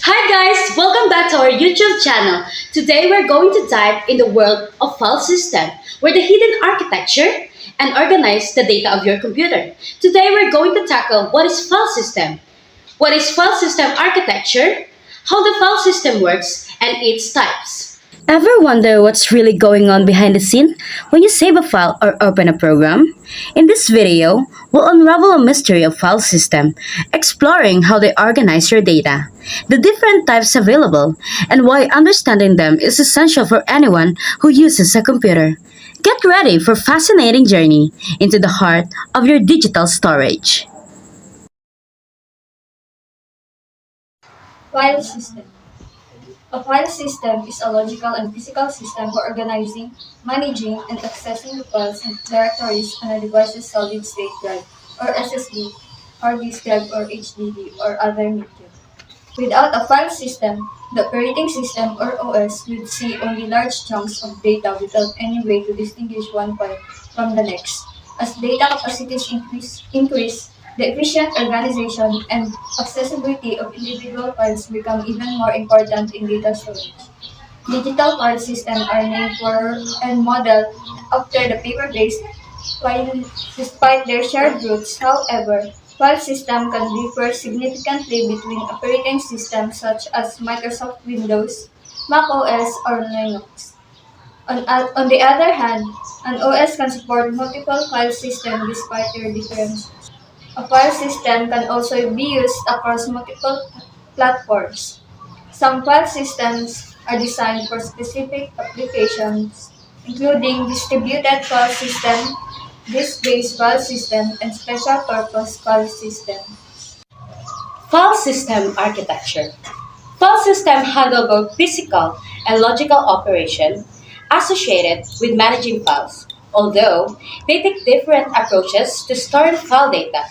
Hi guys, welcome back to our YouTube channel. Today we're going to dive in the world of file system, where the hidden architecture and organize the data of your computer. Today we're going to tackle what is file system, what is file system architecture, how the file system works, and its types. Ever wonder what's really going on behind the scene when you save a file or open a program? In this video, we'll unravel a mystery of file system, exploring how they organize your data, the different types available, and why understanding them is essential for anyone who uses a computer. Get ready for a fascinating journey into the heart of your digital storage. File system. A file system is a logical and physical system for organizing, managing, and accessing the files and directories on a device's solid-state drive, or SSD, hard disk drive, or HDD, or other medium. Without a file system, the operating system, or OS, would see only large chunks of data without any way to distinguish one file from the next. As data capacities increase, the efficient organization and accessibility of individual files become even more important in data storage. Digital file systems are named for and modeled after the paper-based file despite their shared roots. However, file systems can differ significantly between operating systems such as Microsoft Windows, Mac OS, or Linux. On the other hand, an OS can support multiple file systems despite their differences. A file system can also be used across multiple platforms. Some file systems are designed for specific applications, including distributed file system, disk-based file system, and special-purpose file system. File system architecture. File systems handle both physical and logical operation associated with managing files, although they take different approaches to storing file data.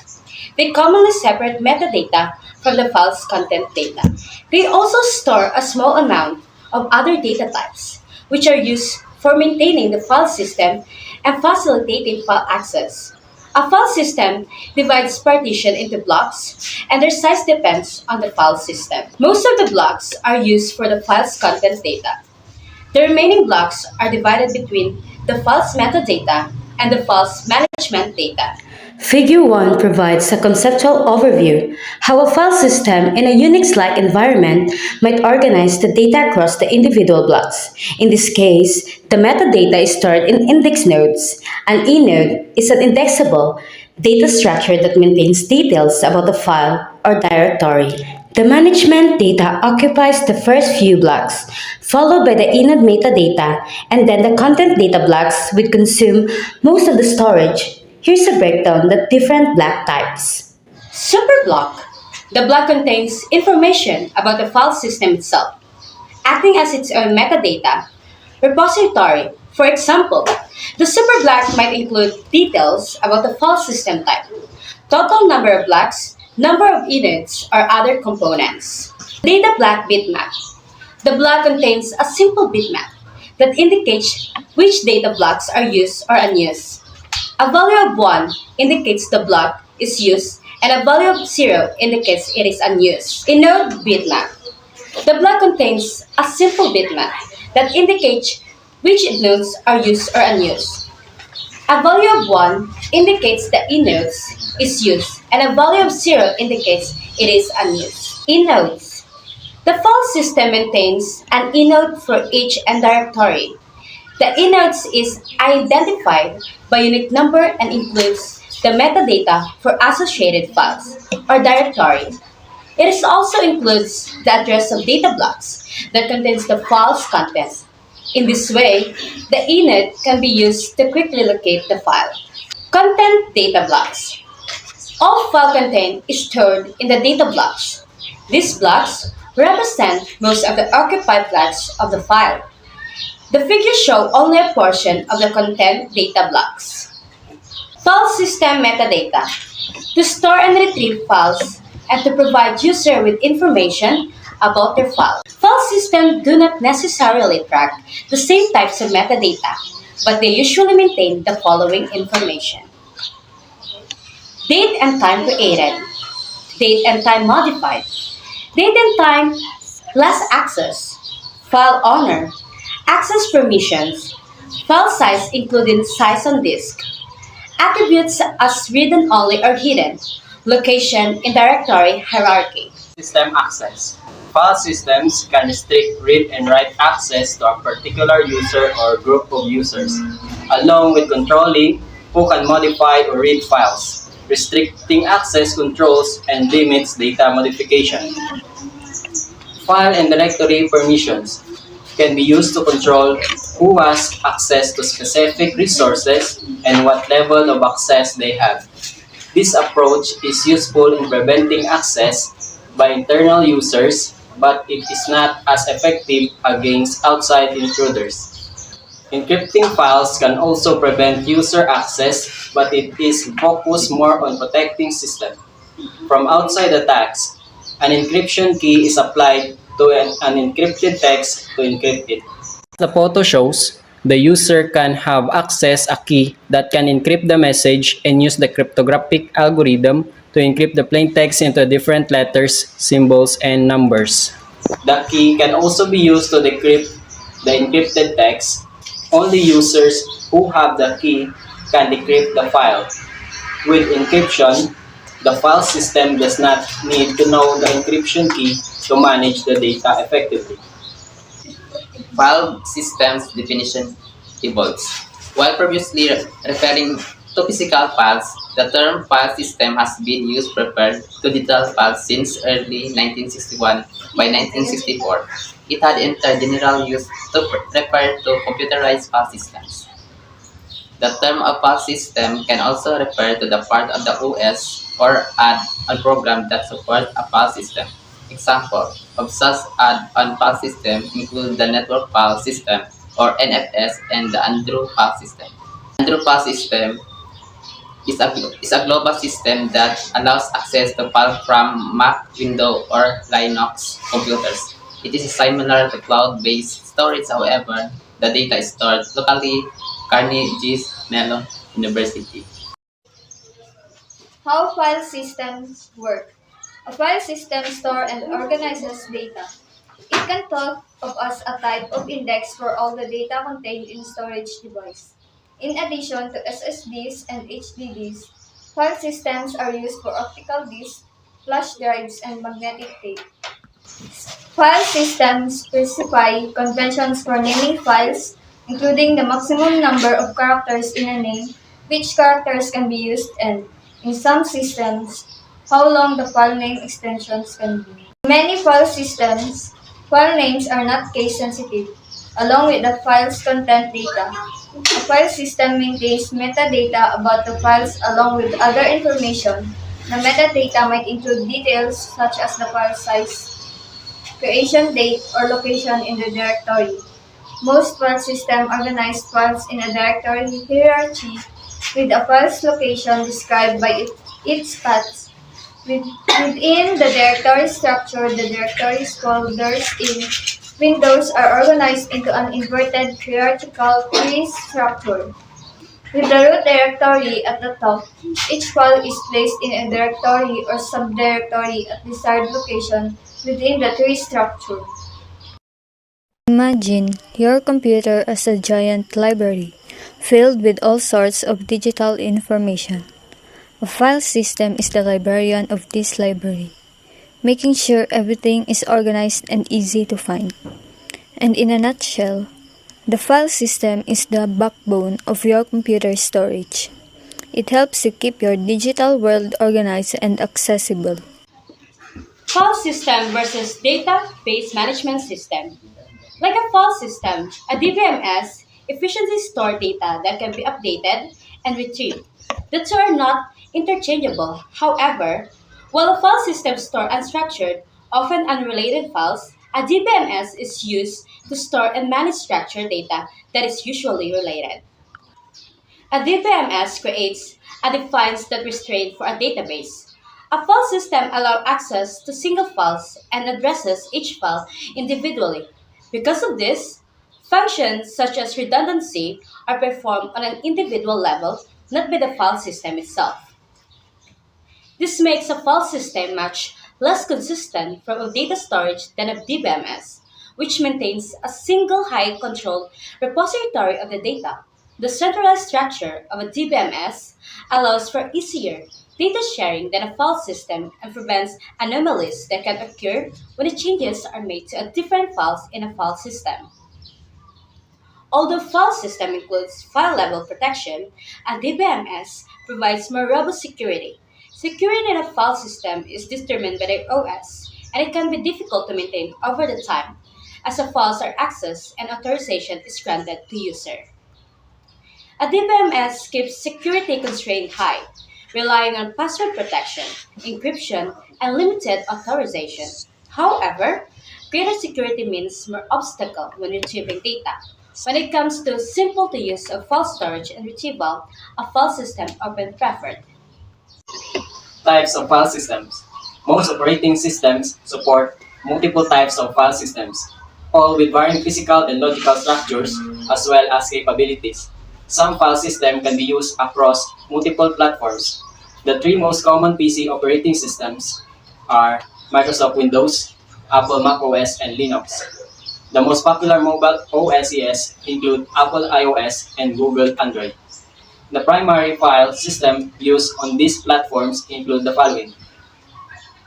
They commonly separate metadata from the file's content data. They also store a small amount of other data types, which are used for maintaining the file system and facilitating file access. A file system divides partition into blocks, and their size depends on the file system. Most of the blocks are used for the file's content data. The remaining blocks are divided between the file's metadata and the file's management data. Figure 1 provides a conceptual overview how a file system in a Unix-like environment might organize the data across the individual blocks. In this case, the metadata is stored in index nodes. An inode is an indexable data structure that maintains details about the file or directory. The management data occupies the first few blocks, followed by the inode metadata, and then the content data blocks would consume most of the storage. Here's a breakdown of different block types. Superblock. The block contains information about the file system itself, acting as its own metadata repository. For example, the superblock might include details about the file system type, total number of blocks, number of inodes, or other components. Data block bitmap. The block contains a simple bitmap that indicates which data blocks are used or unused. A value of 1 indicates the block is used, and a value of 0 indicates it is unused. Inode bitmap. The block contains a simple bitmap that indicates which nodes are used or unused. A value of 1 indicates the inodes is used, and a value of 0 indicates it is unused. Inodes. The file system maintains an inode for each end directory. The inodes is identified by unique number and includes the metadata for associated files or directory. It also includes the address of data blocks that contains the file's content. In this way, the inode can be used to quickly locate the file. Content data blocks. All file content is stored in the data blocks. These blocks represent most of the occupied blocks of the file. The figures show only a portion of the content data blocks. File system metadata. To store and retrieve files and to provide user with information about their file. File systems do not necessarily track the same types of metadata, but they usually maintain the following information. Date and time created. Date and time modified. Date and time last access. File owner. Access permissions. File size including size on disk. Attributes as read and only or hidden. Location in directory hierarchy. System access. File systems can restrict read and write access to a particular user or group of users, along with controlling who can modify or read files, restricting access controls and limits data modification. File and directory permissions can be used to control who has access to specific resources and what level of access they have. This approach is useful in preventing access by internal users, but it is not as effective against outside intruders. Encrypting files can also prevent user access, but it is focused more on protecting system from outside attacks. An encryption key is applied to an encrypted text to encrypt it. The photo shows, the user can have access a key that can encrypt the message and use the cryptographic algorithm to encrypt the plain text into different letters, symbols, and numbers. The key can also be used to decrypt the encrypted text. Only users who have the key can decrypt the file. With encryption, the file system does not need to know the encryption key to manage the data effectively. File systems definition evolves. While previously referring to physical files, the term file system has been used to refer to digital files since early 1961. By 1964, it had entered general use to refer to computerized file systems. The term a file system can also refer to the part of the OS or add-on program that supports a file system. Example, OPSYS add-on file system include the Network File System or NFS and the Andrew File System. Andrew File System is a global system that allows access to files from Mac, Windows, or Linux computers. It is similar to cloud-based storage, however, the data is stored locally. Carnegie Mellon University. How file systems work. A file system stores and organizes data. It can talk of as a type of index for all the data contained in storage device. In addition to SSDs and HDDs, file systems are used for optical disks, flash drives, and magnetic tape. File systems specify conventions for naming files, including the maximum number of characters in a name, which characters can be used, and, in some systems, how long the file name extensions can be. In many file systems, file names are not case sensitive, along with the file's content data. A file system maintains metadata about the files along with other information. The metadata might include details such as the file size, creation date, or location in the directory. Most file systems organize files in a directory hierarchy with a file's location described by its paths. Within the directory structure, the directory's folders in Windows are organized into an inverted hierarchical tree structure. With the root directory at the top, each file is placed in a directory or subdirectory at desired location within the tree structure. Imagine your computer as a giant library filled with all sorts of digital information. A file system is the librarian of this library, making sure everything is organized and easy to find. And in a nutshell, the file system is the backbone of your computer storage. It helps you keep your digital world organized and accessible. File system versus database management system. Like a file system, a DBMS efficiently stores data that can be updated and retrieved. The two are not interchangeable. However, while a file system stores unstructured, often unrelated files, A DBMS is used to store and manage structured data that is usually related. A DBMS creates and defines the restraint for a database. A file system allows access to single files and addresses each file individually. Because of this, functions such as redundancy are performed on an individual level, not by the file system itself. This makes a file system much less consistent from a data storage than a DBMS, which maintains a single high controlled repository of the data. The centralized structure of a DBMS allows for easier data sharing than a file system and prevents anomalies that can occur when the changes are made to a different files in a file system. Although file system includes file level protection, a DBMS provides more robust security. Security in a file system is determined by the OS, and it can be difficult to maintain over the time, as the files are accessed and authorization is granted to user. A DBMS keeps security constraint high, relying on password protection, encryption, and limited authorization. However, greater security means more obstacle when retrieving data. When it comes to simple to use of file storage and retrieval, a file system often preferred. Types of file systems. Most operating systems support multiple types of file systems, all with varying physical and logical structures as well as capabilities. Some file systems can be used across multiple platforms. The three most common PC operating systems are Microsoft Windows, Apple macOS, and Linux. The most popular mobile OSes include Apple iOS and Google Android. The primary file system used on these platforms include the following.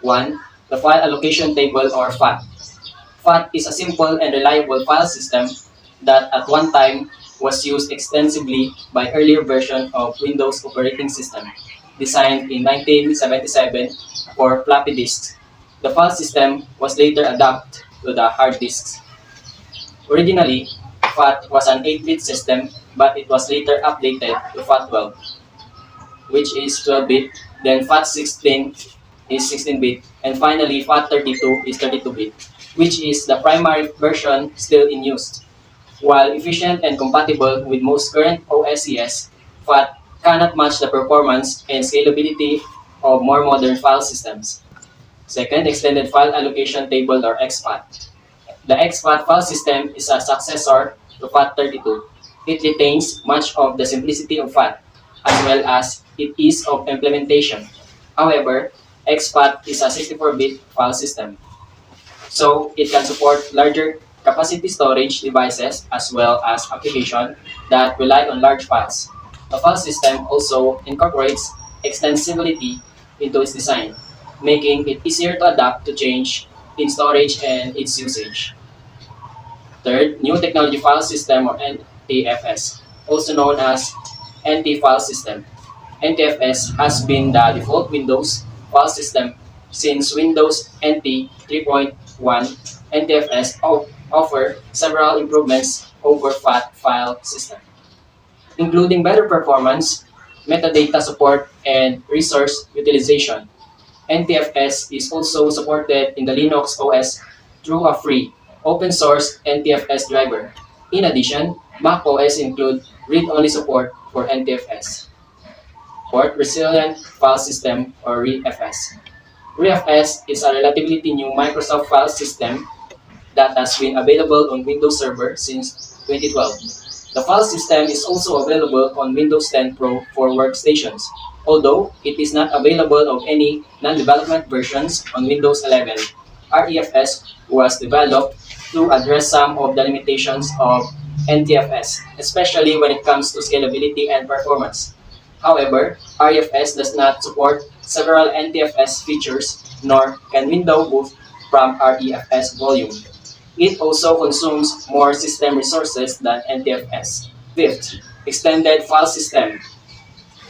1. The File Allocation Table or FAT. FAT is a simple and reliable file system that at one time was used extensively by earlier version of Windows operating system, designed in 1977 for floppy disks. The file system was later adapted to the hard disks. Originally, FAT was an 8-bit system, but it was later updated to FAT12, which is 12-bit, then FAT16 is 16-bit, and finally FAT32 is 32-bit, which is the primary version still in use. While efficient and compatible with most current OSes, FAT cannot match the performance and scalability of more modern file systems. Second, Extended File Allocation Table or exFAT. The exFAT file system is a successor to FAT32. It retains much of the simplicity of FAT, as well as its ease of implementation. However, exFAT is a 64-bit file system, so it can support larger capacity storage devices as well as applications that rely on large files. The file system also incorporates extensibility into its design, making it easier to adapt to change in storage and its usage. Third, New Technology File System or NTFS, also known as NT File System. NTFS has been the default Windows file system since Windows NT 3.1. NTFS offer several improvements over FAT file system, including better performance, metadata support, and resource utilization. NTFS is also supported in the Linux OS through a free, open-source NTFS driver. In addition, Mac OS include read-only support for NTFS. Fourth, Resilient File System or ReFS. ReFS is a relatively new Microsoft file system that has been available on Windows Server since 2012. The file system is also available on Windows 10 Pro for workstations, although it is not available on any non-development versions on Windows 11. ReFS was developed to address some of the limitations of NTFS, especially when it comes to scalability and performance. However, ReFS does not support several NTFS features, nor can Windows boot from ReFS volume. It also consumes more system resources than NTFS. Fifth, Extended File System.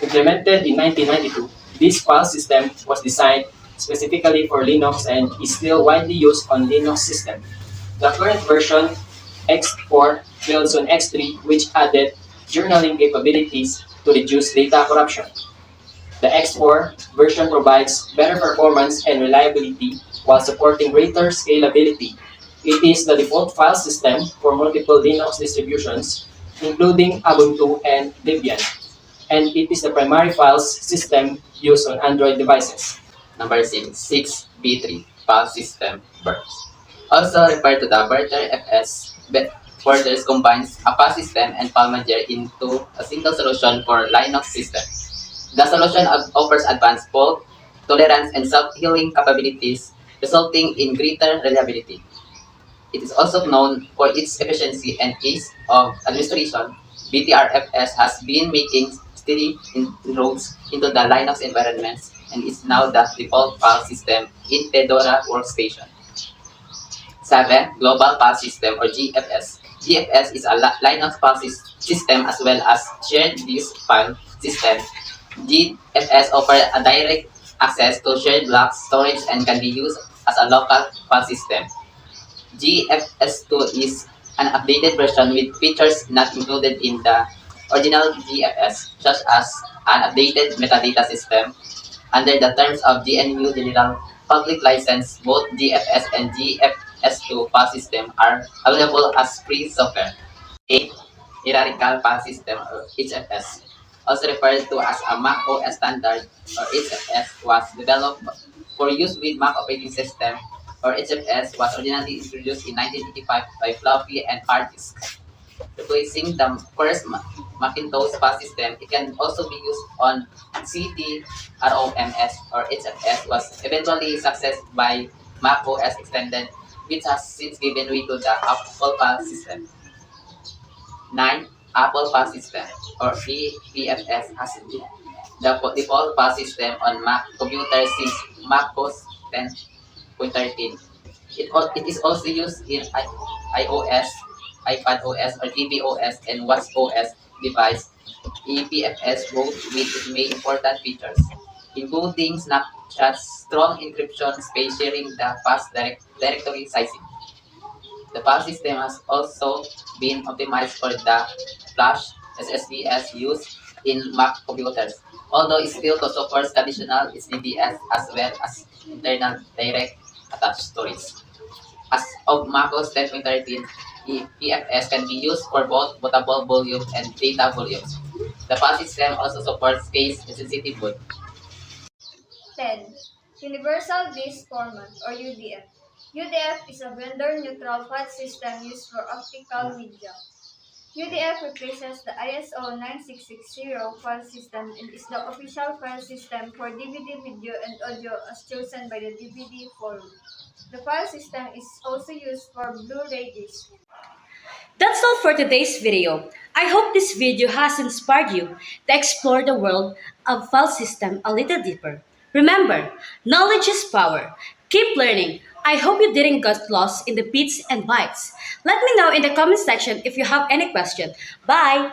Implemented in 1992, this file system was designed specifically for Linux and is still widely used on Linux system. The current version, X4, builds on X3, which added journaling capabilities to reduce data corruption. The X4 version provides better performance and reliability while supporting greater scalability. It is the default file system for multiple Linux distributions, including Ubuntu and Debian, and it is the primary file system used on Android devices. Number 6B3, file system burst. Also referred to the Berter FS, Berter combines a file system and file manager into a single solution for Linux system. The solution offers advanced fault tolerance and self-healing capabilities, resulting in greater reliability. It is also known for its efficiency and ease of administration. BTRFS has been making steady inroads into the Linux environments and is now the default file system in Fedora workstation. 7. Global File System or GFS. GFS is a Linux file system as well as shared disk file system. GFS offers a direct access to shared blocks storage and can be used as a local file system. GFS2 is an updated version with features not included in the original GFS, such as an updated metadata system. Under the terms of GNU General Public License, both GFS and GFS2 file system are available as free software. 8. Hierarchical File System or HFS, also referred to as a Mac OS standard or HFS, was developed for use with Mac operating system or HFS was originally introduced in 1985 by floppy and hard disks. Replacing the first Macintosh file system, it can also be used on CD-ROMs or HFS was eventually successed by Mac OS Extended, which has since given way to the Apple file system. 9. Apple File System or EPFS has been the default file system on Mac computers since Mac OS 10.13. It is also used in iOS, iPad OS, or tvOS and watchOS device. EPFS both with its main important features, including snapshots, strong encryption, space sharing, the fast directory sizing. The file system has also been optimized for the flash SSDs used in Mac computers, although it still supports traditional HDDs as well as internal direct attached storage. As of macOS 10.13, EPFS can be used for both bootable volumes and data volumes. The file system also supports case-sensitive boot. 10. Universal Disk Format or UDF. UDF is a vendor-neutral file system used for optical media. UDF replaces the ISO 9660 file system and is the official file system for DVD video and audio as chosen by the DVD forum. The file system is also used for Blu-ray disc. That's all for today's video. I hope this video has inspired you to explore the world of file system a little deeper. Remember, knowledge is power. Keep learning. I hope you didn't get lost in the bits and bytes. Let me know in the comment section if you have any question. Bye!